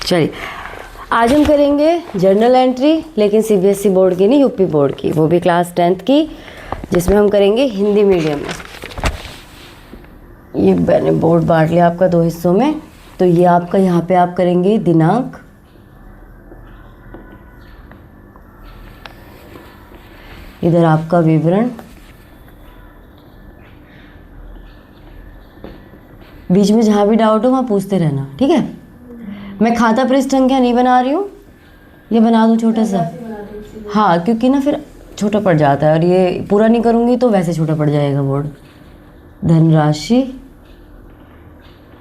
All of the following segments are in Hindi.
चलिए आज हम करेंगे जर्नल एंट्री, लेकिन सीबीएसई बोर्ड की नहीं, यूपी बोर्ड की, वो भी क्लास 10th की, जिसमें हम करेंगे हिंदी मीडियम में। ये मैंने बोर्ड बांट लिया आपका दो हिस्सों में। तो ये आपका यहाँ पे आप करेंगे दिनांक, इधर आपका विवरण, बीच में जहाँ भी डाउट हो वहाँ पूछते रहना, ठीक है। मैं खाता पृष्ठ संख्या नहीं बना रही हूँ, ये बना दूँ छोटा सा, हाँ, क्योंकि ना फिर छोटा पड़ जाता है और ये पूरा नहीं करूँगी तो वैसे छोटा पड़ जाएगा बोर्ड। धनराशि,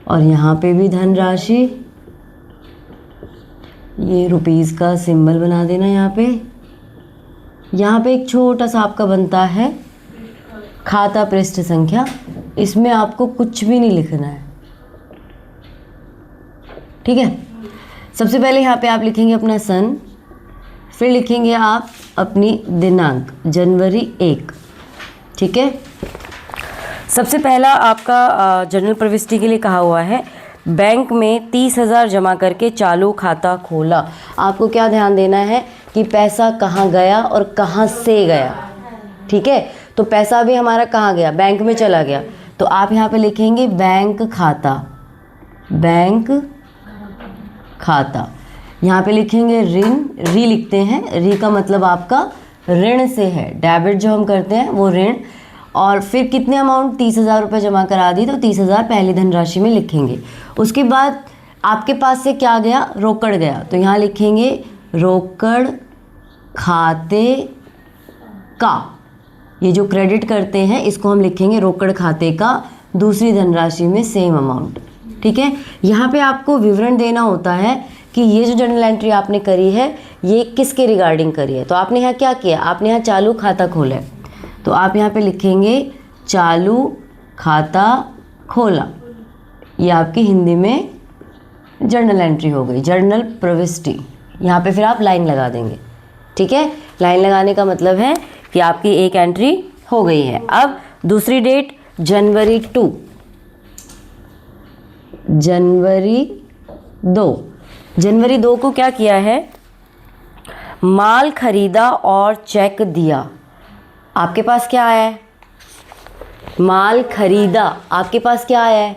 और यहाँ पे भी धनराशि, ये रुपीज़ का सिंबल बना देना यहाँ पे। यहाँ पे एक छोटा सा आपका बनता है खाता पृष्ठ संख्या, इसमें आपको कुछ भी नहीं लिखना है, ठीक है। सबसे पहले यहाँ पे आप लिखेंगे अपना सन, फिर लिखेंगे आप अपनी दिनांक जनवरी 1, ठीक है। सबसे पहला आपका जनरल प्रविष्टि के लिए कहा हुआ है बैंक में 30,000 जमा करके चालू खाता खोला। आपको क्या ध्यान देना है कि पैसा कहाँ गया और कहाँ से गया, ठीक है। तो पैसा भी हमारा कहाँ गया, बैंक में चला गया, तो आप यहाँ पे लिखेंगे बैंक खाता, बैंक खाता। यहाँ पे लिखेंगे ऋण, री लिखते हैं, री का मतलब आपका ऋण से है, डेबिट जो हम करते हैं वो ऋण। और फिर कितने अमाउंट, 30,000 रुपये जमा करा दी, तो 30,000 पहली धनराशि में लिखेंगे। उसके बाद आपके पास से क्या गया, रोकड़ गया, तो यहाँ लिखेंगे रोकड़ खाते का। ये जो क्रेडिट करते हैं इसको हम लिखेंगे रोकड़ खाते का दूसरी धनराशि में सेम अमाउंट, ठीक है। यहाँ पे आपको विवरण देना होता है कि ये जो जर्नल एंट्री आपने करी है ये किसके रिगार्डिंग करी है। तो आपने यहाँ क्या किया, आपने यहाँ चालू खाता खोला है, तो आप यहाँ पे लिखेंगे चालू खाता खोला। ये आपकी हिंदी में जर्नल एंट्री हो गई, जर्नल प्रविष्टि। यहाँ पे फिर आप लाइन लगा देंगे, ठीक है। लाइन लगाने का मतलब है कि आपकी एक एंट्री हो गई है। अब दूसरी डेट जनवरी 2, जनवरी 2, जनवरी 2 को क्या किया है, माल खरीदा और चेक दिया। आपके पास क्या आया है, माल खरीदा, आपके पास क्या आया है,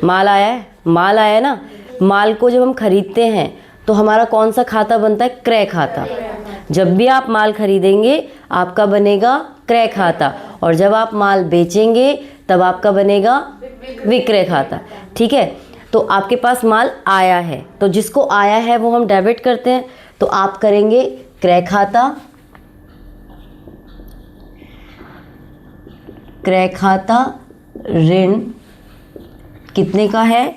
माल आया है, माल आया है ना। माल को जब हम खरीदते हैं तो हमारा कौन सा खाता बनता है, क्रय खाता। जब भी आप माल खरीदेंगे आपका बनेगा क्रय खाता, और जब आप माल बेचेंगे तब आपका बनेगा विक्रय खाता, ठीक है। तो आपके पास माल आया है, तो जिसको आया है वो हम डेबिट करते हैं, तो आप करेंगे क्रय खाता, क्रय खाता ऋण कितने का है,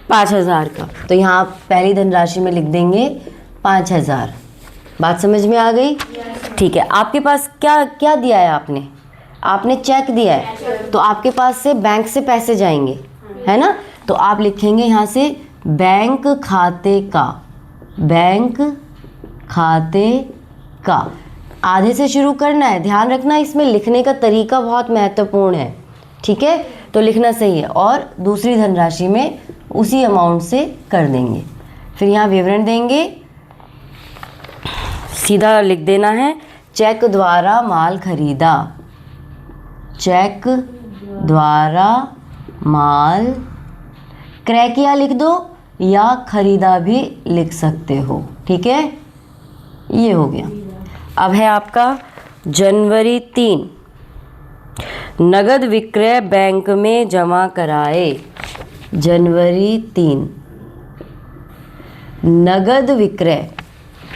5,000 का, तो यहाँ आप पहली धनराशि में लिख देंगे 5,000। बात समझ में आ गई, ठीक है। आपके पास क्या क्या दिया है, आपने चेक दिया है, तो आपके पास से बैंक से पैसे जाएंगे, है ना। तो आप लिखेंगे यहाँ से बैंक खाते का, बैंक खाते का। आधे से शुरू करना है, ध्यान रखना इसमें लिखने का तरीका बहुत महत्वपूर्ण है, ठीक है। तो लिखना सही है, और दूसरी धनराशि में उसी अमाउंट से कर देंगे। फिर यहाँ विवरण देंगे, सीधा लिख देना है चेक द्वारा माल खरीदा, चेक द्वारा माल, क्रय किया लिख दो या खरीदा भी लिख सकते हो, ठीक है। ये हो गया। अब है आपका जनवरी 3, नगद विक्रय बैंक में जमा कराए। जनवरी 3 नगद विक्रय,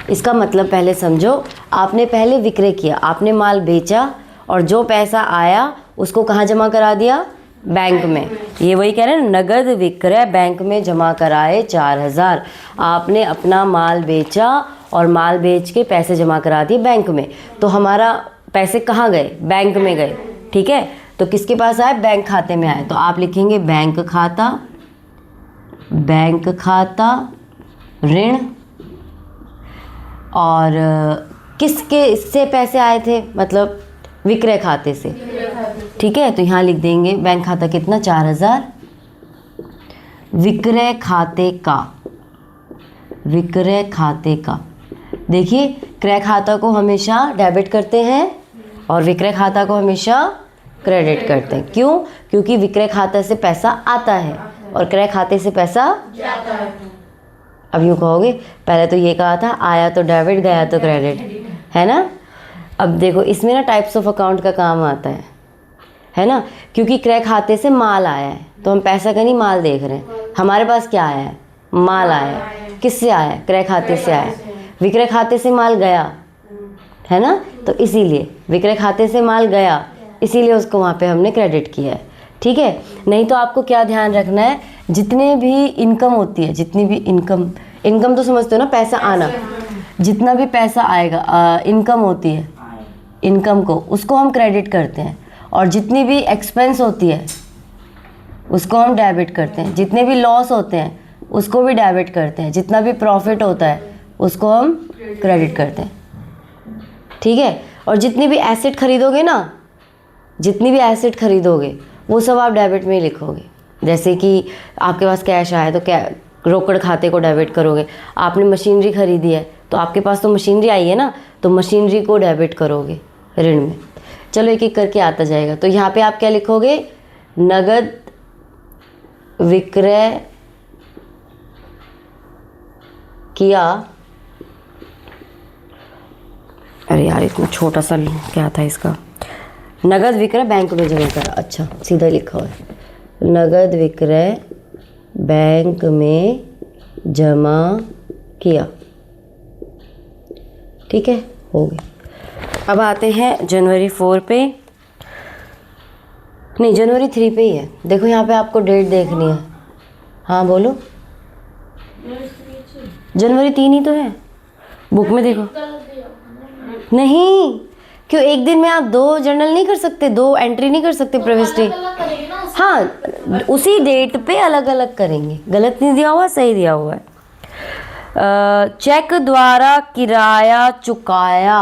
इसका मतलब पहले समझो, आपने पहले विक्रय किया, आपने माल बेचा और जो पैसा आया उसको कहाँ जमा करा दिया, बैंक में। ये वही कह रहे हैं, नगद विक्रय बैंक में जमा कराए 4,000। आपने अपना माल बेचा और माल बेच के पैसे जमा करा दिए बैंक में, तो हमारा पैसे कहाँ गए, बैंक में गए, ठीक है। तो किसके पास आए, बैंक खाते में आए, तो आप लिखेंगे बैंक खाता, बैंक खाता ऋण। और किसके इससे पैसे आए थे, मतलब विक्रय खाते से, ठीक है। तो यहाँ लिख देंगे बैंक खाता कितना, 4,000, विक्रय खाते का विक्रय खाते का। देखिए क्रय खाता को हमेशा डेबिट करते हैं और विक्रय खाता को हमेशा क्रेडिट करते हैं। क्यों? क्योंकि विक्रय खाते से पैसा आता है और क्रय खाते से पैसा जाता है। अब यूँ कहोगे पहले तो ये कहा था आया तो डेबिट गया तो क्रेडिट, है ना। अब देखो इसमें ना टाइप्स ऑफ अकाउंट का काम आता है ना। क्योंकि क्रय खाते से माल आया है तो हम पैसा का नहीं माल देख रहे हैं। हमारे पास क्या आया है? माल आया है। किससे आया है? क्रय खाते से आया है। विक्रय खाते से माल गया, है ना, तो इसीलिए विक्रय खाते से माल गया, इसीलिए उसको वहाँ पे हमने क्रेडिट किया है। ठीक है। नहीं तो आपको क्या ध्यान रखना है, जितने भी इनकम होती है, जितनी भी इनकम तो समझते हो ना, पैसा आना, जितना भी पैसा आएगा इनकम होती है, इनकम को उसको हम क्रेडिट करते हैं। और जितनी भी एक्सपेंस होती है उसको हम डेबिट करते हैं। जितने भी लॉस होते हैं उसको भी डेबिट करते हैं। जितना भी प्रॉफिट होता है उसको हम क्रेडिट करते हैं। ठीक है। और जितनी भी एसेट खरीदोगे ना, जितनी भी एसेट खरीदोगे वो सब आप डेबिट में ही लिखोगे। जैसे कि आपके पास कैश आया तो क्या रोकड़ खाते को डेबिट करोगे। आपने मशीनरी खरीदी है तो आपके पास तो मशीनरी आई है ना, तो मशीनरी को डेबिट करोगे ऋण में। चलो एक एक करके आता जाएगा। तो यहाँ पे आप क्या लिखोगे? नगद विक्रय किया। अरे यार इतना छोटा सा क्या था इसका? नगद विक्रय बैंक में जमा करा। अच्छा सीधा लिखा हुआ है, नगद विक्रय बैंक में जमा किया। ठीक है, हो गया। अब आते हैं जनवरी 4 पे, नहीं जनवरी 3 पे ही है। देखो यहाँ पे आपको डेट देखनी है। हाँ बोलो। जनवरी 3 ही तो है बुक में, देखो। नहीं, क्यों एक दिन में आप 2 जर्नल नहीं कर सकते, 2 एंट्री नहीं कर सकते प्रवेश डे। हाँ उसी डेट पे अलग अलग करेंगे। गलत नहीं दिया हुआ, सही दिया हुआ है। चेक द्वारा किराया चुकाया।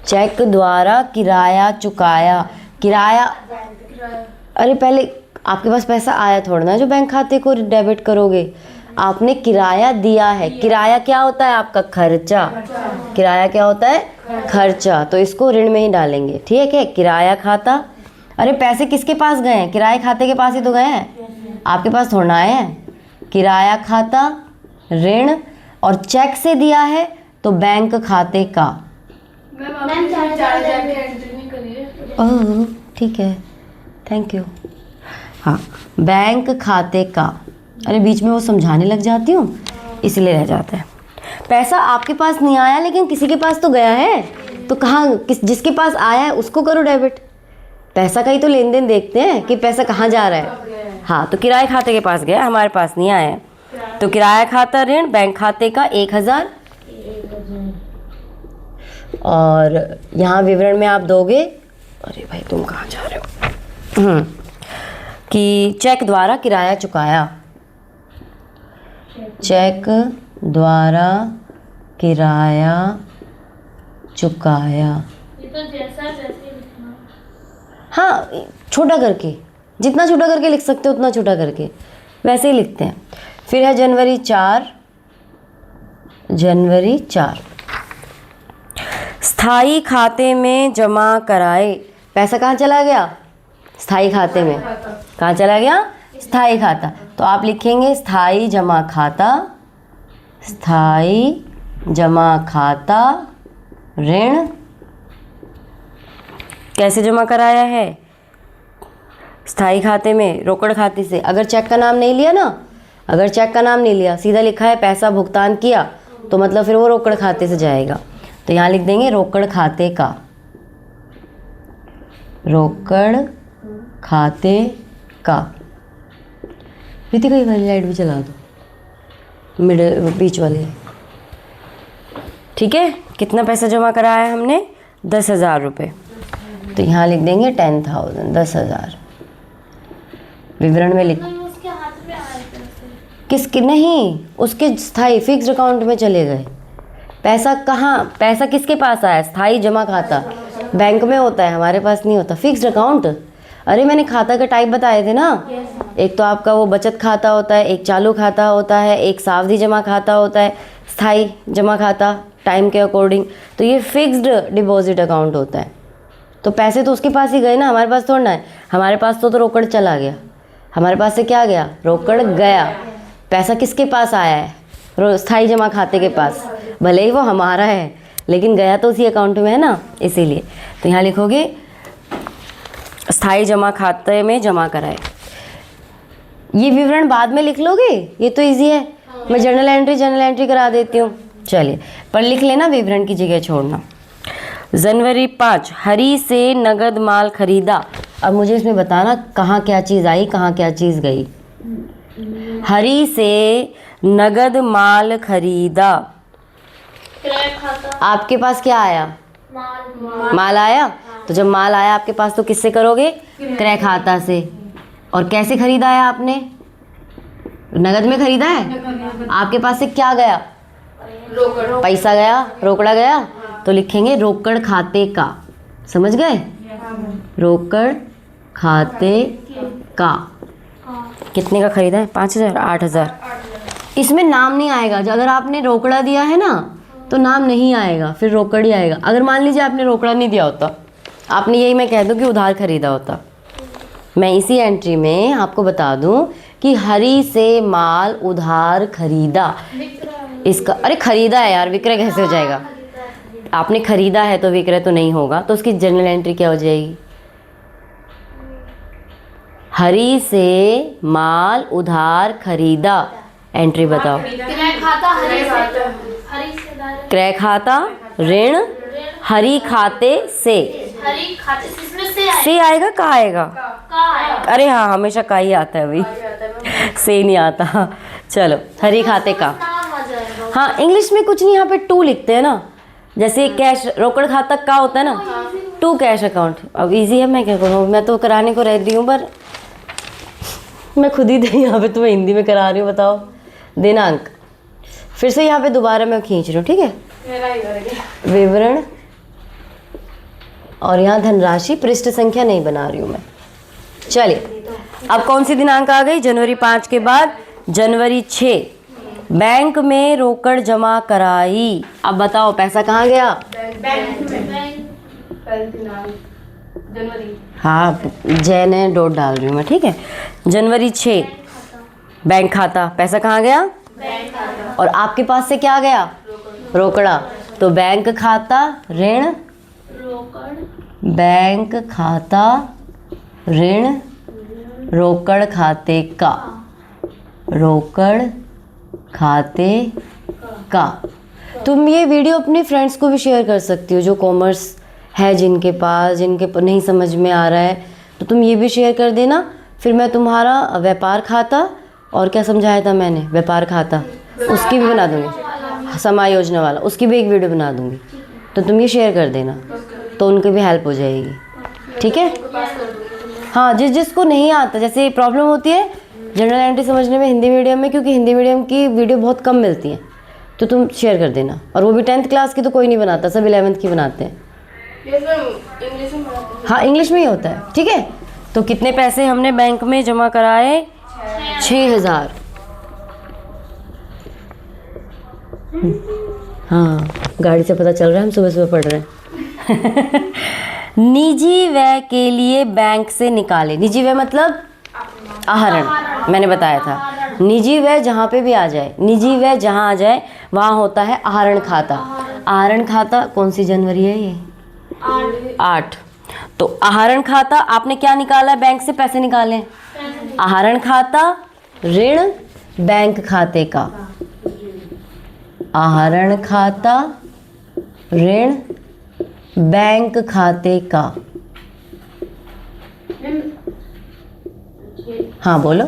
चेक द्वारा किराया चुकाया। किराया, अरे पहले आपके पास पैसा आया थोड़ा ना जो बैंक खाते को डेबिट करोगे। आपने किराया दिया है। किराया क्या होता है? आपका खर्चा। किराया क्या होता है? खर्चा। तो इसको ऋण में ही डालेंगे। ठीक है। किराया खाता, अरे पैसे किसके पास गए हैं? किराए खाते के पास ही तो गए हैं, आपके पास थोड़ा आए हैं। किराया खाता ऋण, और चेक से दिया है तो बैंक खाते का। ओह ठीक है, थैंक यू। हाँ बैंक खाते का, अरे बीच में वो समझाने लग जाती हूँ इसलिए रह जाता है। पैसा आपके पास नहीं आया लेकिन किसी के पास तो गया है, तो कहाँ जिसके पास आया है उसको करो डेबिट। पैसा का ही तो लेन देन देखते हैं कि पैसा कहाँ जा रहा है। हाँ तो किराए खाते के पास गया, हमारे पास नहीं आया है, तो किराया खाता ऋण बैंक खाते का 1000। और यहाँ विवरण में आप दोगे, अरे भाई तुम कहाँ जा रहे हो, कि चेक द्वारा किराया चुकाया। चेक द्वारा किराया चुकाया। हाँ छोटा करके, जितना छोटा करके लिख सकते हो उतना छोटा करके, वैसे ही लिखते हैं। फिर है जनवरी 4। जनवरी 4 स्थाई खाते में जमा कराए। पैसा कहाँ चला गया? स्थाई खाते में। कहाँ चला गया? स्थाई खाता। तो आप लिखेंगे स्थाई जमा खाता। स्थाई जमा खाता ऋण कैसे जमा कराया है? स्थाई खाते में, रोकड़ खाते से। अगर चेक का नाम नहीं लिया ना, अगर चेक का नाम नहीं लिया, सीधा लिखा है पैसा भुगतान किया, तो मतलब फिर वो रोकड़ खाते से जाएगा। तो यहाँ लिख देंगे रोकड़ खाते का। रोकड़ खाते का। रितिका ये वाली लाइट भी चला दो, मिडल बीच वाली। ठीक है। कितना पैसा जमा कराया है हमने? 10,000 रुपये। तो यहाँ लिख देंगे 10,000, 10,000। विवरण में लिख, किसके नहीं, उसके स्थाई फिक्स्ड अकाउंट में चले गए। पैसा कहाँ, पैसा किसके पास आया? स्थाई जमा खाता बैंक में होता है, हमारे पास नहीं होता। फिक्स्ड अकाउंट, अरे मैंने खाता का टाइप बताए थे ना, एक तो आपका वो बचत खाता होता है, एक चालू खाता होता है, एक सावधि जमा खाता होता है, स्थायी जमा खाता टाइम के अकॉर्डिंग। तो ये फिक्स्ड डिपॉजिट अकाउंट होता है। तो पैसे तो उसके पास ही गए ना, हमारे पास थोड़ा ना है। हमारे पास तो रोकड़ चला गया, हमारे पास से क्या गया, रोकड़ गया। पैसा किसके पास आया है, स्थायी जमा खाते के पास, भले ही वो हमारा है लेकिन गया तो उसी अकाउंट में है ना, इसीलिए। तो यहाँ लिखोगे स्थायी जमा खाते में जमा कराए। ये विवरण बाद में लिख लोगे, ये तो इजी है, मैं जर्नल एंट्री करा देती हूँ। चलिए पर लिख लेना, विवरण की जगह छोड़ना। जनवरी 5 हरी से नगद माल खरीदा। अब मुझे इसमें बताना कहाँ क्या चीज़ आई, कहाँ क्या चीज़ गई। हरी से नगद माल खरीदा, आपके पास क्या आया, माल आया। तो जब माल आया आपके पास तो किससे करोगे, क्रय खाता से। और कैसे खरीदा है आपने, नगद में खरीदा है। आपके पास से क्या गया, पैसा गया, रोकड़ा गया। तो लिखेंगे रोकड़ खाते का, समझ गए, रोकड़ खाते का। कितने का खरीदा है, 5,000, 8,000। इसमें नाम नहीं आएगा। अगर आपने रोकड़ा दिया है ना तो नाम नहीं आएगा, फिर रोकड़ ही आएगा। अगर मान लीजिए आपने रोकड़ा नहीं दिया होता, आपने यही मैं कह दूं कि उधार खरीदा होता, मैं इसी एंट्री में आपको बता दूं कि हरी से माल उधार खरीदा। इसका अरे खरीदा है यार, विक्रय कैसे हो जाएगा। आपने खरीदा है तो विक्रय तो नहीं होगा, तो उसकी जर्नल एंट्री क्या हो जाएगी, हरी से माल उधार खरीदा। एंट्री बताओ, क्रय खाता ऋण हरी खाते से, से आएगा का आएगा, अरे हाँ हमेशा का ही आता है भाई, से नहीं आता। चलो हरी खाते का। हाँ इंग्लिश में कुछ नहीं, यहाँ पे टू लिखते हैं ना, जैसे कैश रोकड़ खाता का होता है ना, टू कैश अकाउंट। अब इजी है, मैं क्या करूँ, मैं तो कराने को रहती हूँ पर मैं खुद ही यहाँ पे तुम्हें हिंदी में करा रही हूँ। बताओ दिनांक, फिर से यहाँ पे दोबारा मैं खींच रही हूँ, ठीक है, विवरण और यहाँ धनराशि, पृष्ठ संख्या नहीं बना रही हूँ मैं। चलिए अब कौन सी दिनांक आ गई, जनवरी 5 के बाद जनवरी 6 बैंक में रोकड़ जमा कराई। अब बताओ पैसा कहाँ गया, हाँ जय ने डॉट डाल रही हूँ मैं, ठीक है। जनवरी 6 बैंक खाता, पैसा कहाँ गया, और आपके पास से क्या गया, रोकड़ा। तो बैंक खाता ऋण, बैंक खाता ऋण रोकड़ खाते का, रोकड़ खाते का। तुम ये वीडियो अपने फ्रेंड्स को भी शेयर कर सकती हो, जो कॉमर्स है जिनके पास, जिनके नहीं समझ में आ रहा है, तो तुम ये भी शेयर कर देना। फिर मैं तुम्हारा व्यापार खाता और क्या समझाया था मैंने, व्यापार खाता, उसकी भी बना दूँगी, समायोजना वाला, उसकी भी एक वीडियो बना दूँगी। तो तुम ये शेयर कर देना, तो उनकी भी हेल्प हो जाएगी, ठीक है। हाँ जिसको नहीं आता, जैसे प्रॉब्लम होती है जनरल एंट्री समझने में हिंदी मीडियम में, क्योंकि हिंदी मीडियम की वीडियो बहुत कम मिलती है, तो तुम शेयर कर देना। और वो भी 10th क्लास की तो कोई नहीं बनाता, सब 11th की बनाते हैं। हाँ इंग्लिश में ही होता है, ठीक है। तो कितने पैसे हमने बैंक में जमा कराए, 6,000। हाँ गाड़ी से पता चल रहा है हम सुबह सुबह पढ़ रहे हैं। निजी व्यय के लिए बैंक से निकाले, निजी व्यय मतलब आहरण, मैंने बताया था। निजी व्यय जहाँ पे भी आ जाए, निजी व्यय जहाँ आ जाए वहाँ होता है आहरण खाता। आहरण खाता कौन सी जनवरी है ये, 8। तो आहरण खाता आपने क्या निकाला है, बैंक से पैसे निकाले, आहरण खाता ऋण बैंक खाते का, आहरण खाता ऋण बैंक खाते का। हाँ बोलो।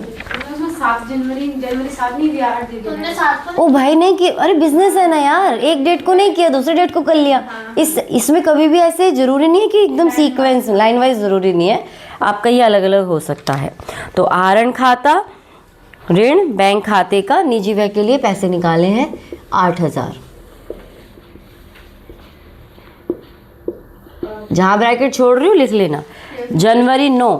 7 जनवरी 7 नहीं दिया, 8 दिया। ओ भाई नहीं कि, अरे बिजनेस है ना यार, एक डेट को नहीं किया दूसरे डेट को कर लिया। इसमें कभी भी ऐसे जरूरी नहीं है कि एकदम सीक्वेंस लाइन वाइज, जरूरी नहीं है, आपका ये अलग अलग हो सकता है। तो आहरण खाता ऋण बैंक खाते का, निजी व्यय के लिए पैसे निकाले हैं 8,000। जहाँ ब्रैकेट छोड़ रही हूँ लिख लेना। जनवरी 9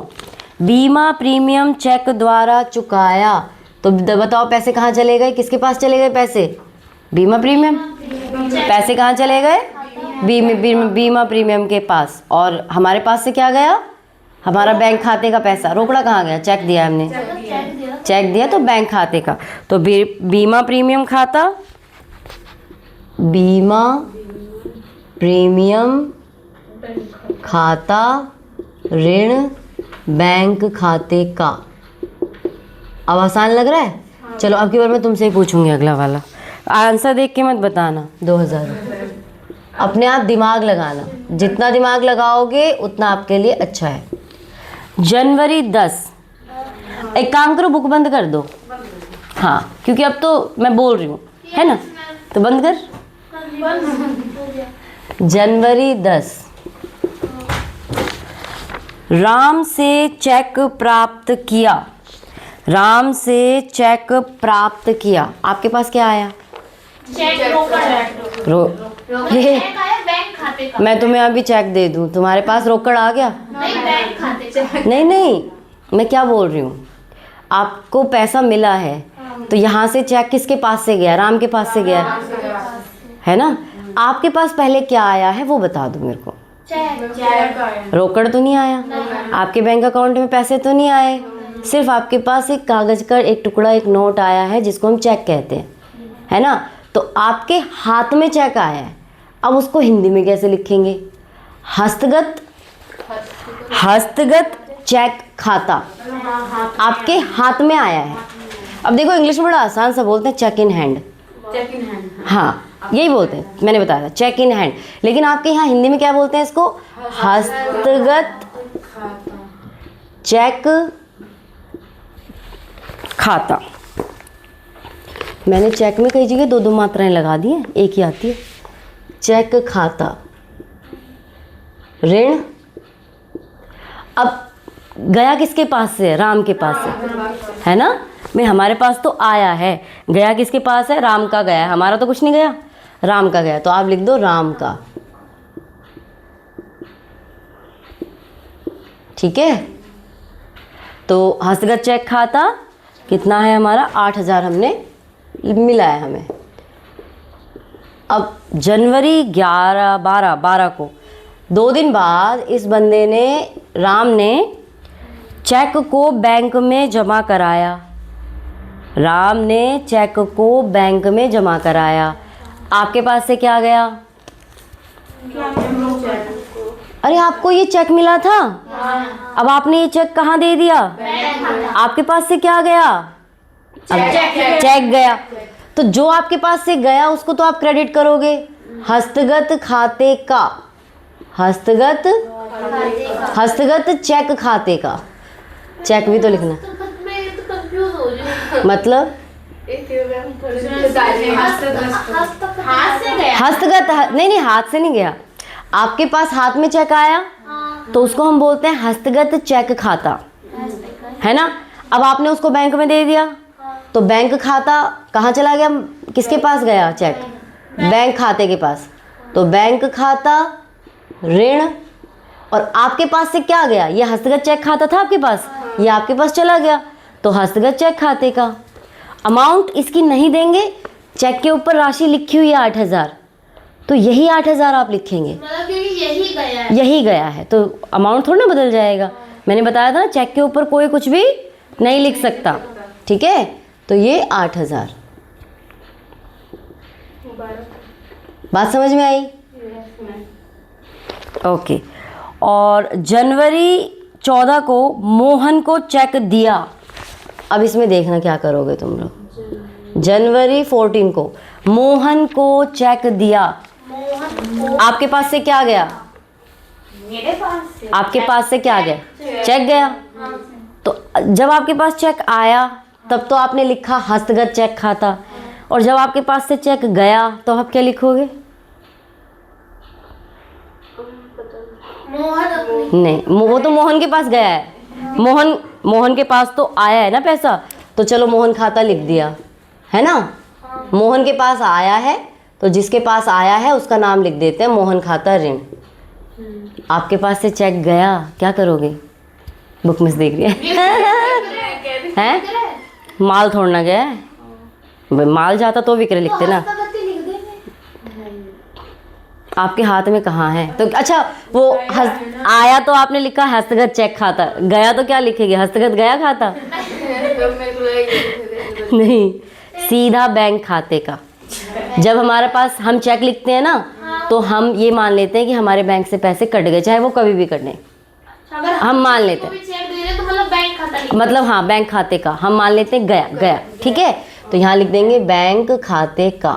बीमा प्रीमियम चेक द्वारा चुकाया, तो बताओ पैसे कहाँ चले गए, किसके पास चले गए पैसे? बीमा प्रीमियम। पैसे कहाँ चले गए? बीमा प्रीमियम के पास। और हमारे पास से क्या गया? हमारा बैंक खाते का पैसा। रोकड़ा कहाँ गया? चेक दिया हमने, चेक दिया तो बैंक खाते का। तो बीमा प्रीमियम खाता, बीमा प्रीमियम खाता ऋण बैंक खाते का। अब आसान लग रहा है? चलो अब की बार मैं तुमसे ही पूछूंगी अगला वाला। आंसर देख के मत बताना। 2000 अपने आप दिमाग लगाना, जितना दिमाग लगाओगे उतना आपके लिए अच्छा है। जनवरी 10। एक काम करो, बुक बंद कर दो। हाँ, क्योंकि अब तो मैं बोल रही हूँ, है ना, तो बंद कर। जनवरी 10। राम से चेक प्राप्त किया, राम से चेक प्राप्त किया। आपके पास क्या आया? चेक बैंक खाते का। मैं तुम्हें अभी चेक दे दूं, तुम्हारे पास रोकड़ आ गया? नहीं, बैंक खाते का। नहीं, मैं क्या बोल रही हूँ, आपको पैसा मिला है तो यहाँ से चेक किसके पास से गया? राम के पास से गया, है ना। आपके पास पहले क्या आया है वो बता दो मेरे को। रोकड़ तो नहीं आया, आपके बैंक अकाउंट में पैसे तो नहीं आए, सिर्फ आपके पास एक कागज का एक टुकड़ा, एक नोट आया है जिसको हम चेक कहते हैं, है ना। तो आपके हाथ में चेक आया है, अब उसको हिंदी में कैसे लिखेंगे? हस्तगत चेक खाता आपके हाथ में आया है। अब देखो इंग्लिश में बड़ा आसान सा बोलते हैं, चेक इन हैंड। हाँ, यही बोलते हैं, मैंने बताया था, चेक इन हैंड। लेकिन आपके यहाँ हिंदी में क्या बोलते हैं इसको? हस्तगत चेक खाता। मैंने चेक में कई जगह 2-2 मात्राएं लगा दी हैं, एक ही आती है। चेक खाता ऋण। अब गया किसके पास से? राम के पास से, है ना। मैं हमारे पास तो आया है, गया किसके पास है? राम का गया है, हमारा तो कुछ नहीं गया, राम का गया। तो आप लिख दो राम का, ठीक है। तो हस्तगत चेक खाता कितना है हमारा? 8000 हमने मिला है हमें। अब जनवरी 12 को 2 दिन बाद इस बंदे ने, राम ने चेक को बैंक में जमा कराया, राम ने चेक को बैंक में जमा कराया। आपके पास से क्या गया? अरे आपको ये चेक मिला था, अब आपने ये चेक कहाँ दे दिया? आपके पास से क्या गया? चेक गया। तो जो आपके पास से गया उसको तो आप क्रेडिट करोगे, हस्तगत खाते का, हस्तगत चेक खाते का। चेक भी तो लिखना, मतलब हस्तगत, नहीं हाथ से नहीं गया, आपके पास हाथ में चेक आया तो उसको हम बोलते हैं हस्तगत चेक खाता, है ना। अब आपने उसको बैंक में दे दिया तो बैंक खाता कहाँ चला गया? किसके पास गया चेक? बैंक खाते के पास। तो बैंक खाता ऋण, और आपके पास से क्या गया? ये हस्तगत चेक खाता था आपके पास, ये आपके पास चला गया, तो हस्तगत चेक खाते का। अमाउंट इसकी नहीं देंगे, चेक के ऊपर राशि लिखी हुई है 8000, तो यही 8000 आप लिखेंगे, मतलब क्योंकि यही गया है, यही गया है, तो अमाउंट थोड़ा ना बदल जाएगा। मैंने बताया था ना, चेक के ऊपर कोई कुछ भी नहीं लिख सकता, ठीक है। तो ये 8000। बात समझ में आई? ओके। और जनवरी 14 को मोहन को चेक दिया। अब इसमें देखना क्या करोगे तुम लोग। जनवरी 14 को मोहन को चेक दिया, आपके पास से क्या गया? मेरे पास से। आपके पास से क्या गया? चेक गया। तो जब आपके पास चेक आया तब तो आपने लिखा हस्तगत चेक खाता, और जब आपके पास से चेक गया तो आप क्या लिखोगे? नहीं, वो तो मोहन के पास गया है, मोहन के पास तो आया है ना पैसा, तो चलो मोहन खाता लिख दिया, है ना। मोहन के पास आया है तो जिसके पास आया है उसका नाम लिख देते हैं मोहन खाता ऋण। आपके पास से चेक गया, क्या करोगे? बुक में से देख रही है हैं? माल थोड़ना गया है, माल जाता तो विक्रय लिखते ना। आपके हाथ में कहाँ है? तो अच्छा वो आया तो आपने लिखा हस्तगत चेक खाता, गया तो क्या लिखेगी? हस्तगत गया खाता नहीं, सीधा बैंक खाते का। जब हमारे पास हम चेक लिखते हैं ना, तो हम ये मान लेते हैं कि हमारे बैंक से पैसे कट गए, चाहे वो कभी भी कट नहीं। हम मान लेते हैं तो मतलब बैंक खाता मतलब हाँ बैंक खाते का हम मान लेते हैं गया गया, ठीक है। तो यहाँ लिख देंगे बैंक खाते का,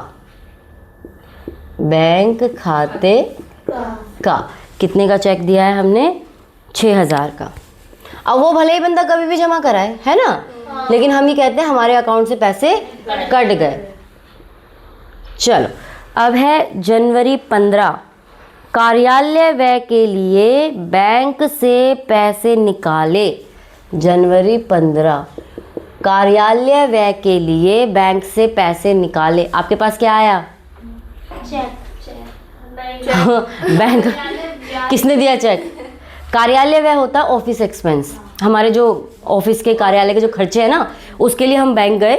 बैंक खाते का। कितने का चेक दिया है हमने? 6000 का। अब वो भले ही बंदा कभी भी जमा कराए, है ना, लेकिन हम ये कहते हैं हमारे अकाउंट से पैसे कट गए। चलो अब है जनवरी 15, कार्यालय व्यय के लिए बैंक से पैसे निकाले। जनवरी 15 कार्यालय व्यय के लिए बैंक से पैसे निकाले। आपके पास क्या आया? बैंक किसने दिया चेक? कार्यालय व्यय होता है ऑफिस एक्सपेंस, हमारे जो ऑफिस के कार्यालय के जो खर्चे हैं ना, उसके लिए हम बैंक गए,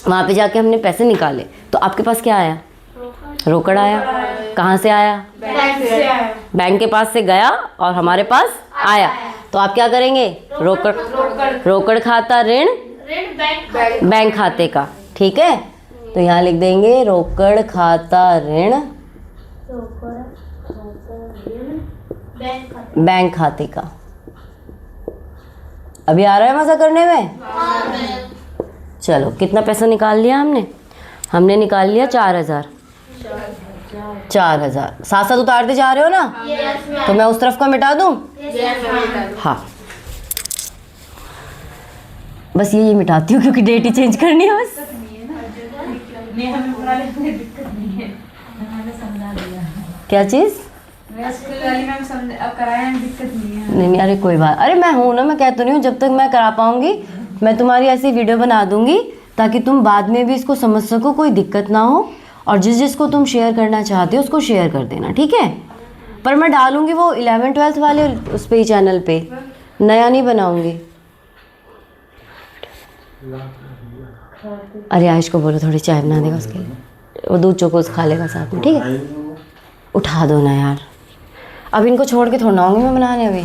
वहाँ पे जाके हमने पैसे निकाले। तो आपके पास क्या आया? रोकड़ आया। कहाँ से आया? बैंक के पास से गया और हमारे पास आया। तो आप क्या करेंगे? रोकड़ खाता ऋण बैंक खाते का, ठीक है। तो यहाँ लिख देंगे रोकड़ खाता ऋण बैंक खाते का। अभी आ रहा है मजा करने में? चलो कितना पैसा निकाल लिया हमने निकाल लिया 4000। 4000 साथ साथ उतारते जा रहे हो ना? तो मैं उस तरफ का मिटा दूं? हाँ बस ये मिटाती हूँ क्योंकि डेट ही चेंज करनी है बस। क्या चीज़? नहीं अरे कोई बात, अरे मैं हूँ ना, मैं कह तो नहीं हूँ, जब तक मैं करा पाऊंगी मैं तुम्हारी ऐसी वीडियो बना दूंगी ताकि तुम बाद में भी इसको समझ सको, कोई दिक्कत ना हो। और जिसको तुम शेयर करना चाहते हो उसको शेयर कर देना, ठीक है। पर मैं डालूंगी वो 11th-12th वाले उस पे ही, चैनल पे, नया नहीं बनाऊंगी। अरे आयुष को बोलो थोड़ी चाय बना देगा उसके लिए, वो दूध चोकोस खा लेगा साथ में, ठीक है। उठा दो ना यार, अब इनको छोड़ के थोड़ा आऊँगी मैं बनाने अभी।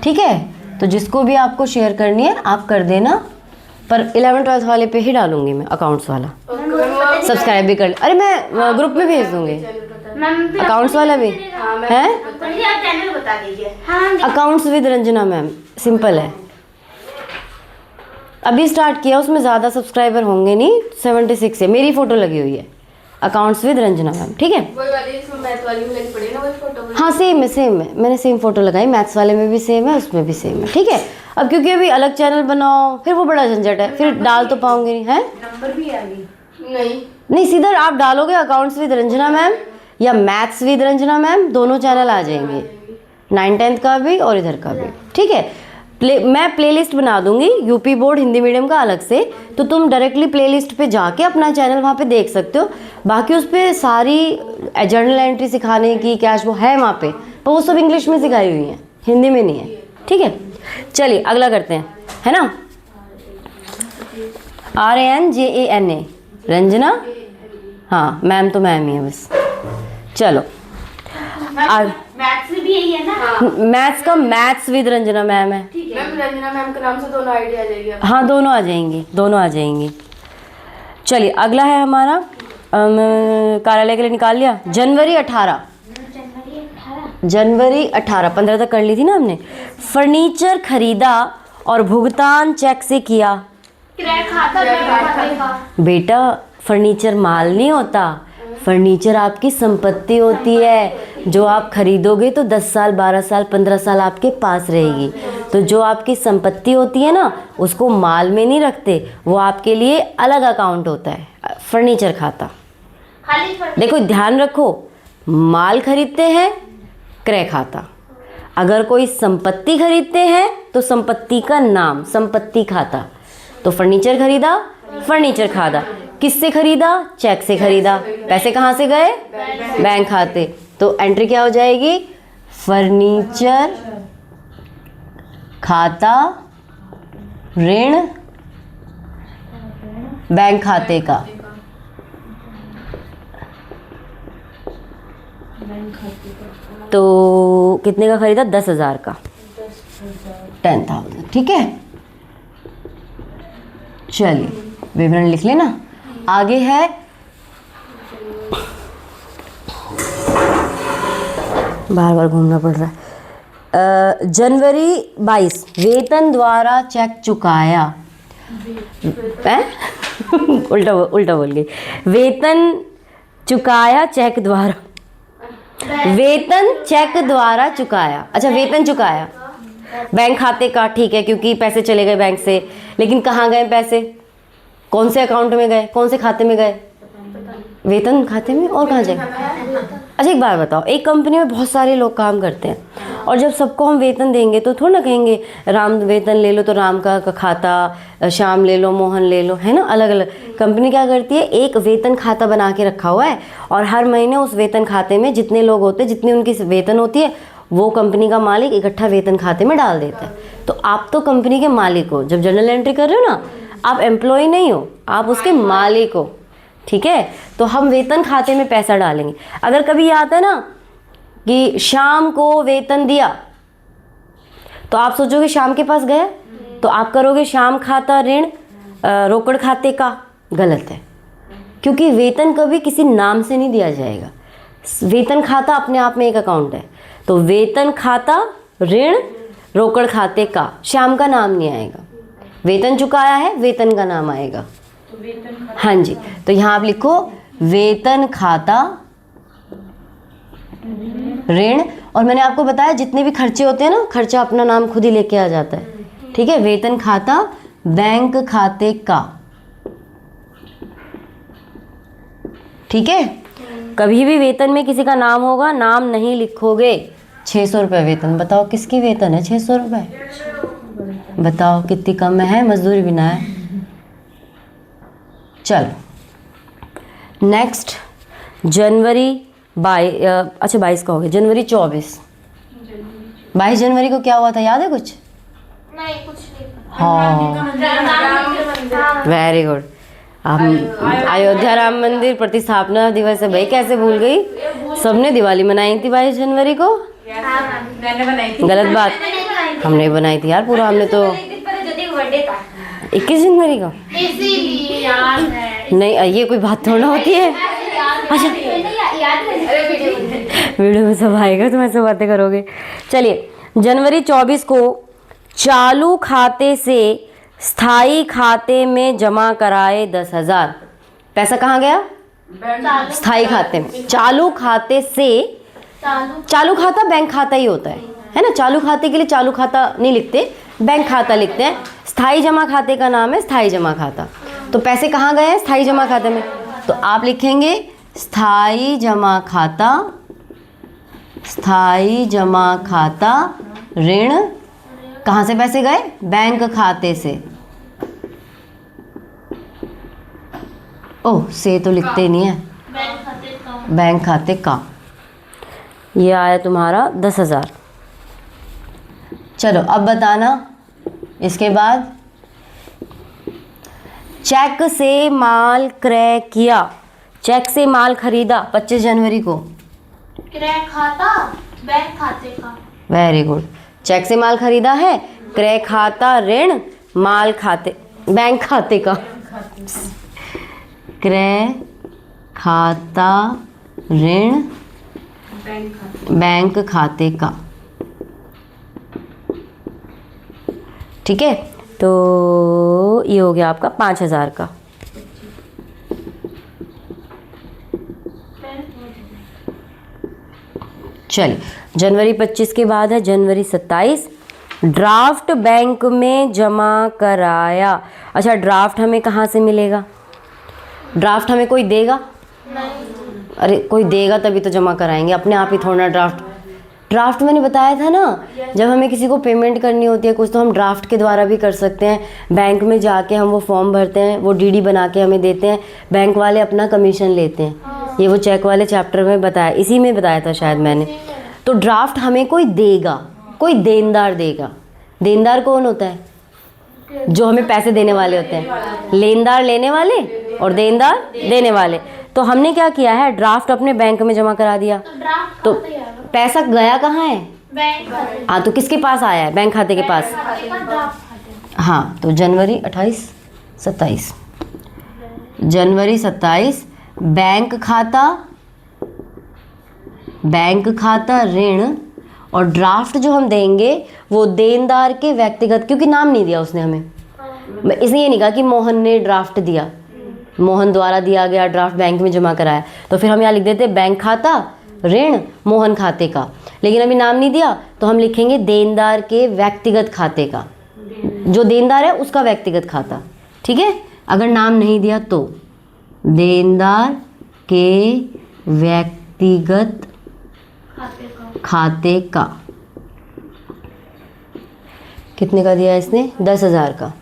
ठीक है, तो जिसको भी आपको शेयर करनी है आप कर देना, पर 11th-12th वाले पे ही डालूंगी मैं, अकाउंट्स वाला। सब्सक्राइब भी कर, अरे मैं ग्रुप में भेज दूंगी अकाउंट्स वाला भी है। Accounts with Ranjana ma'am, simple है, अभी स्टार्ट किया, उसमें ज़्यादा सब्सक्राइबर होंगे नहीं, 76 है, मेरी फ़ोटो लगी हुई है, अकाउंट्स विद रंजना मैम, ठीक है। हाँ सेम है, मैंने सेम फोटो लगाई, मैथ्स वाले में भी सेम है, उसमें भी सेम है, ठीक है। अब क्योंकि अभी अलग चैनल बनाओ फिर वो बड़ा झंझट है, फिर डाल तो पाऊंगी नहीं, है नंबर भी आ गई। नहीं सीधा आप डालोगे अकाउंट्स विद रंजना मैम या मैथ्स विद रंजना मैम, दोनों चैनल आ जाएंगे, 9th-10th का भी और इधर का भी, ठीक है। मैं प्लेलिस्ट बना दूंगी यूपी बोर्ड हिंदी मीडियम का अलग से, तो तुम डायरेक्टली प्लेलिस्ट पे जाके अपना चैनल वहाँ पे देख सकते हो। बाकी उस पर सारी जर्नल एंट्री सिखाने की कैश वो है वहाँ पे, पर वो सब इंग्लिश में सिखाई हुई है, हिंदी में नहीं है, ठीक है। चलिए अगला करते हैं, है ना। RANJANA रंजना, हाँ मैम तो मैम ही है बस। चलो मैथ्स भी यही है ना? मैथ्स का मैथ्स विद रंजना मैम है। मैम रंजना मैम के नाम से दोनों आईडी आ जाएगी। हाँ दोनों आ जाएंगी। चलिए अगला है हमारा कार्यालय के लिए निकाल लिया, जनवरी 18 15 तक कर ली थी ना हमने। फर्नीचर खरीदा और भुगतान चेक से किया। क्रय खाता बैंक खाते का। बेटा फर्नीचर माल नहीं होता, फर्नीचर आपकी संपत्ति होती है, जो आप खरीदोगे तो 10 साल 12 साल 15 साल आपके पास रहेगी। तो जो आपकी संपत्ति होती है ना, उसको माल में नहीं रखते, वो आपके लिए अलग अकाउंट होता है, फर्नीचर खाता। देखो ध्यान रखो, माल खरीदते हैं क्रय खाता, अगर कोई संपत्ति खरीदते हैं तो संपत्ति का नाम संपत्ति खाता। तो फर्नीचर खरीदा फर्नीचर खाता, किससे खरीदा? चेक से खरीदा। पैसे कहाँ से गए? बैंक खाते। तो एंट्री क्या हो जाएगी? फर्नीचर खाता ऋण बैंक खाते का। तो कितने का खरीदा? 10,000 का। 10,000, ठीक है। चलिए विवरण लिख लेना। आगे है बार बार घूमना पड़ रहा है। जनवरी 22 वेतन द्वारा चेक चुकाया। उल्टा बोल गई। वेतन चुकाया चेक द्वारा। वेतन चेक द्वारा चुकाया। अच्छा, वेतन चुकाया बैंक खाते का, ठीक है, क्योंकि पैसे चले गए बैंक से। लेकिन कहाँ गए पैसे? कौन से अकाउंट में गए? कौन से खाते में गए? वेतन खाते में। और कहाँ जाए? अच्छा एक बार बताओ, एक कंपनी में बहुत सारे लोग काम करते हैं और जब सबको हम वेतन देंगे तो थोड़ा ना कहेंगे राम वेतन ले लो तो राम का खाता, श्याम ले लो, मोहन ले लो, है ना। अलग अलग कंपनी क्या करती है, एक वेतन खाता बना के रखा हुआ है और हर महीने उस वेतन खाते में जितने लोग होते हैं, जितनी उनकी वेतन होती है, वो कंपनी का मालिक इकट्ठा वेतन खाते में डाल देता है। तो आप तो कंपनी के मालिक हो। जब जर्नल एंट्री कर रहे हो ना, आप एम्प्लॉय नहीं हो, आप उसके मालिक हो, ठीक है। तो हम वेतन खाते में पैसा डालेंगे। अगर कभी ये आता है ना कि शाम को वेतन दिया, तो आप सोचोगे शाम के पास गए, तो आप करोगे शाम खाता ऋण रोकड़ खाते का। गलत है, क्योंकि वेतन कभी किसी नाम से नहीं दिया जाएगा। वेतन खाता अपने आप में एक अकाउंट है। तो वेतन खाता ऋण रोकड़ खाते का, श्याम का नाम नहीं आएगा। वेतन चुकाया है, वेतन का नाम आएगा। हाँ जी, तो यहाँ आप लिखो वेतन खाता ऋण। और मैंने आपको बताया जितने भी खर्चे होते हैं ना, खर्चा अपना नाम खुद ही लेके आ जाता है, ठीक है। वेतन खाता बैंक खाते का, ठीक है। कभी भी वेतन में किसी का नाम होगा, नाम नहीं लिखोगे। 600 रुपये वेतन, बताओ किसकी वेतन है 600 रुपये? बताओ कितनी कम है, मजदूरी बिना है। चलो नेक्स्ट, जनवरी 22 का हो गया। जनवरी 24, 22 जनवरी को क्या हुआ था, याद है कुछ? नहीं, कुछ नहीं। हाँ, वेरी गुड। हम अयोध्या राम मंदिर प्रतिस्थापना दिवस है भाई, कैसे भूल गई? सबने दिवाली मनाई थी 22 जनवरी को। मैंने बनाई थी। गलत बात, हमने बनाई थी यार पूरा। हमने तो 21 जनवरी को, इसीलिए याद है। नहीं ये कोई बात थोड़ा होती है। अच्छा वीडियो में सब आएगा, तुम ऐसे बातें करोगे। चलिए, जनवरी 24 को चालू खाते से स्थाई खाते में जमा कराए 10,000। पैसा कहाँ गया? स्थाई खाते में। चालू खाते से, चालू खाता बैंक खाता ही होता है ना। चालू खाते के लिए चालू खाता नहीं लिखते, बैंक खाता लिखते हैं। स्थाई जमा खाते का नाम है स्थाई जमा खाता। तो पैसे कहाँ गए हैं? स्थाई जमा खाते में। तो आप लिखेंगे स्थाई जमा खाता, स्थाई जमा खाता ऋण। कहाँ से पैसे गए? बैंक खाते से। ओह, से तो लिखते नहीं है, बैंक खाते का। ये आया तुम्हारा 10,000। चलो अब बताना इसके बाद। चेक से माल क्रय किया, चेक से माल खरीदा 25 जनवरी को। क्रय खाता बैंक खाते का। Very good. चेक से माल खरीदा है, क्रय खाता ऋण माल खाते बैंक खाते का। क्रय खाता ऋण बैंक खाते का, ठीक है। तो ये हो गया आपका 5,000 का। चलिए, जनवरी 25 के बाद है जनवरी 27। ड्राफ्ट बैंक में जमा कराया। अच्छा, ड्राफ्ट हमें कहाँ से मिलेगा? ड्राफ्ट हमें कोई देगा? अरे कोई देगा तभी तो जमा कराएंगे, अपने आप ही थोड़ा ड्राफ्ट। ड्राफ्ट मैंने बताया था ना, जब हमें किसी को पेमेंट करनी होती है कुछ, तो हम ड्राफ्ट के द्वारा भी कर सकते हैं। बैंक में जाके हम वो फॉर्म भरते हैं, वो डीडी बना के हमें देते हैं, बैंक वाले अपना कमीशन लेते हैं। ये वो चेक वाले चैप्टर में बताया, इसी में बताया था शायद मैंने। तो ड्राफ्ट हमें कोई देगा, कोई देनदार देगा। देनदार कौन होता है? जो हमें पैसे देने वाले होते हैं। लेनदार लेने वाले और देनदार देने वाले। तो हमने क्या किया है, ड्राफ्ट अपने बैंक में जमा करा दिया। ड्राफ्ट तो खाता यार पैसा गया कहाँ है? बैंक खाते हाँ, तो किसके पास आया है? बैंक खाते के पास। खाते का ड्राफ्ट खाते हाँ, तो जनवरी 28 27 जनवरी 27 बैंक खाता ऋण, और ड्राफ्ट जो हम देंगे वो देनदार के व्यक्तिगत, क्योंकि नाम नहीं दिया उसने हमें, इसने ये नहीं कहा कि मोहन ने ड्राफ्ट दिया, मोहन द्वारा दिया गया ड्राफ्ट बैंक में जमा कराया, तो फिर हम यहाँ लिख देते बैंक खाता ऋण मोहन खाते का। लेकिन अभी नाम नहीं दिया तो हम लिखेंगे देनदार के व्यक्तिगत खाते का, जो देनदार है उसका व्यक्तिगत खाता। ठीक है, अगर नाम नहीं दिया तो देनदार के व्यक्तिगत खाते का। कितने का दिया इसने? 10,000 का।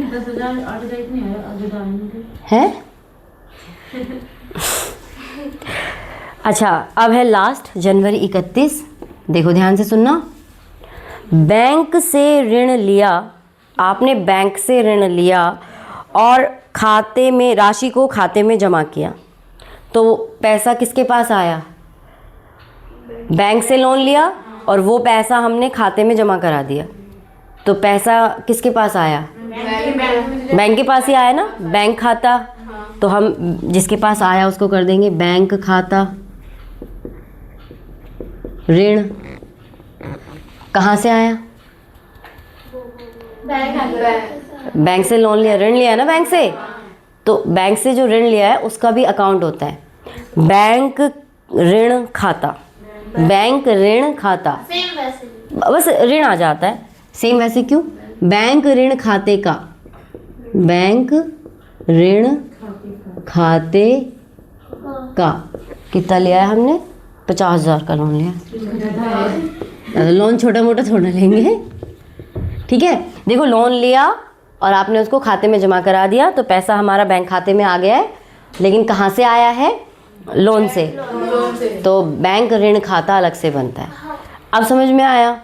10,000 8,000 इतने है। अच्छा, अब है लास्ट जनवरी 31। देखो ध्यान से सुनना। बैंक से ऋण लिया, आपने बैंक से ऋण लिया और खाते में राशि को खाते में जमा किया, तो पैसा किसके पास आया? बैंक से लोन लिया और वो पैसा हमने खाते में जमा करा दिया, तो पैसा किसके पास आया? बैंक के पास ही आया ना, बैंक खाता। तो हम जिसके पास आया उसको कर देंगे बैंक खाता ऋण। कहाँ से आया? बैंक से लोन लिया, ऋण लिया ना बैंक से, तो बैंक से जो ऋण लिया है उसका भी अकाउंट होता है बैंक ऋण खाता। बैंक ऋण खाता, सेम वैसे बस ऋण आ जाता है। सेम वैसे क्यों? बैंक ऋण खाते का, बैंक ऋण खाते का। कितना लिया है हमने? 50,000 का लोन लिया। लोन छोटा मोटा थोड़ा लेंगे। ठीक है, देखो लोन लिया और आपने उसको खाते में जमा करा दिया, तो पैसा हमारा बैंक खाते में आ गया है, लेकिन कहाँ से आया है? लोन से। तो बैंक ऋण खाता अलग से बनता है। अब समझ में आया?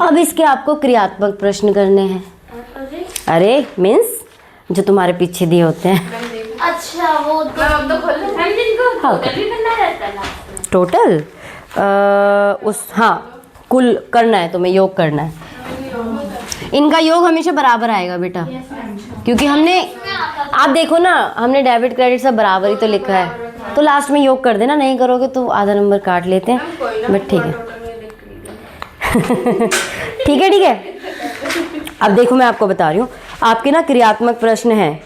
अब इसके आपको क्रियात्मक प्रश्न करने हैं। अरे मीन्स जो तुम्हारे पीछे दिए होते हैं। अच्छा, वो तो हाँ, करना रहता है लास्ट में। टोटल हाँ, कुल करना है, तुम्हें योग करना है। इनका योग हमेशा बराबर आएगा बेटा, क्योंकि हमने, आप देखो ना, हमने डेबिट क्रेडिट सब बराबर ही तो लिखा है, तो लास्ट में योग कर देना। नहीं करोगे तो आधा नंबर काट लेते हैं, बट ठीक है। ठीक है, ठीक है। अब देखो मैं आपको बता रही हूँ, आपके ना क्रियात्मक प्रश्न है,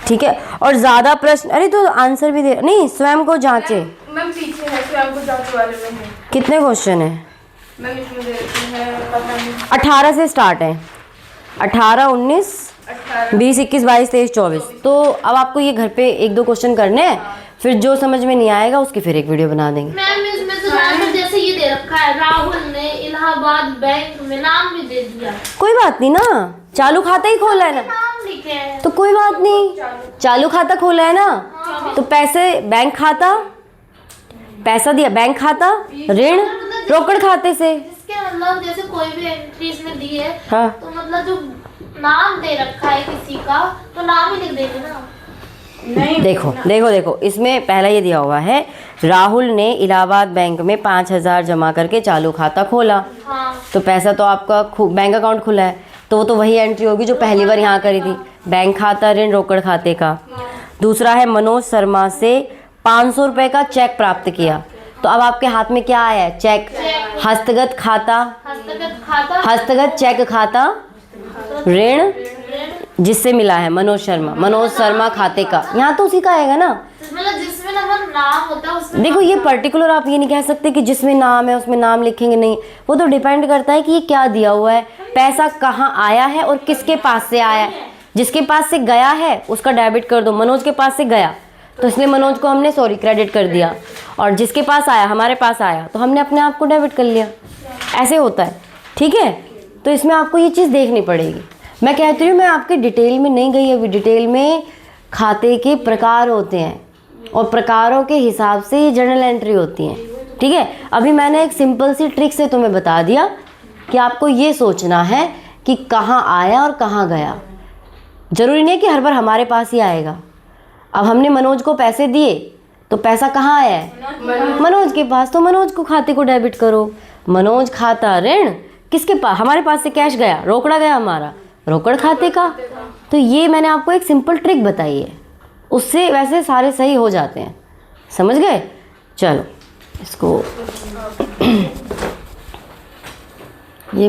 ठीक है, और ज़्यादा प्रश्न, अरे तो आंसर भी दे, नहीं स्वयं को जांचे। मैम पीछे है, स्वयं को जांच वाले में है। कितने क्वेश्चन है? मैम इसमें दे रखी है, पता नहीं। 18 से स्टार्ट है, 18, 19, 20, 21, 22, 23, 24। तो अब आपको ये घर पे 1-2 क्वेश्चन करने हैं, फिर जो समझ में नहीं आएगा उसकी फिर एक वीडियो बना देंगे। मैम इसमें तो नाम जैसे ये दे रखा है, राहुल ने इलाहाबाद बैंक में नाम भी दे दिया। कोई बात नहीं ना, चालू खाता ही खोला है ना, नाम लिखे हैं तो कोई बात नहीं, चालू खाता खोला है ना, तो पैसे बैंक खाता, पैसा दिया बैंक खाता ऋण रोकड़ खाते से। इसके मतलब जैसे कोई भी एंट्री इसमें दी है, हाँ, तो मतलब जो नाम दे रखा है किसी का, तो नाम ही लिख देंगे ना। नहीं, देखो देखो देखो, इसमें पहला ये दिया हुआ है, राहुल ने इलाहाबाद बैंक में 5,000 जमा करके चालू खाता खोला। हाँ, तो पैसा तो आपका बैंक अकाउंट खुला है, तो वो तो वही एंट्री होगी जो पहली बार यहाँ करी थी, बैंक खाता ऋण रोकड़ खाते का। दूसरा है मनोज शर्मा से 500 रुपये का चेक प्राप्त किया, तो अब आपके हाथ में क्या आया है? चेक। हस्तगत खाता, हस्तगत खाता, हस्तगत चेक खाता ऋण जिससे मिला है मनोज शर्मा खाते का, यहाँ तो उसी का आएगा ना। मतलब जिसमें नाम होता है उसमें। देखो ये पर्टिकुलर आप ये नहीं कह सकते कि जिसमें नाम है उसमें नाम लिखेंगे, नहीं, वो तो डिपेंड करता है कि ये क्या दिया हुआ है, पैसा कहाँ आया है और किसके पास से आया है। जिसके पास से गया है उसका डेबिट कर दो, मनोज के पास से गया तो इसलिए मनोज को हमने सॉरी क्रेडिट कर दिया, और जिसके पास आया हमारे पास आया तो हमने अपने आप को डेबिट कर लिया। ऐसे होता है, ठीक है। तो इसमें आपको ये चीज़ देखनी पड़ेगी। मैं कहती हूँ, मैं आपके डिटेल में नहीं गई अभी। डिटेल में खाते के प्रकार होते हैं और प्रकारों के हिसाब से ये जर्नल एंट्री होती हैं, ठीक है। अभी मैंने एक सिंपल सी ट्रिक से तुम्हें बता दिया कि आपको ये सोचना है कि कहाँ आया और कहाँ गया। ज़रूरी नहीं है कि हर बार हमारे पास ही आएगा। अब हमने मनोज को पैसे दिए तो पैसा कहाँ आया है? मनोज के पास, तो मनोज को खाते को डेबिट करो। मनोज खाता ऋण किसके पास? हमारे पास से कैश गया, रोकड़ा गया हमारा, रोकड़ खाते का। तो ये मैंने आपको एक सिंपल ट्रिक बताई है, उससे वैसे सारे सही हो जाते हैं। समझ गए? चलो इसको ये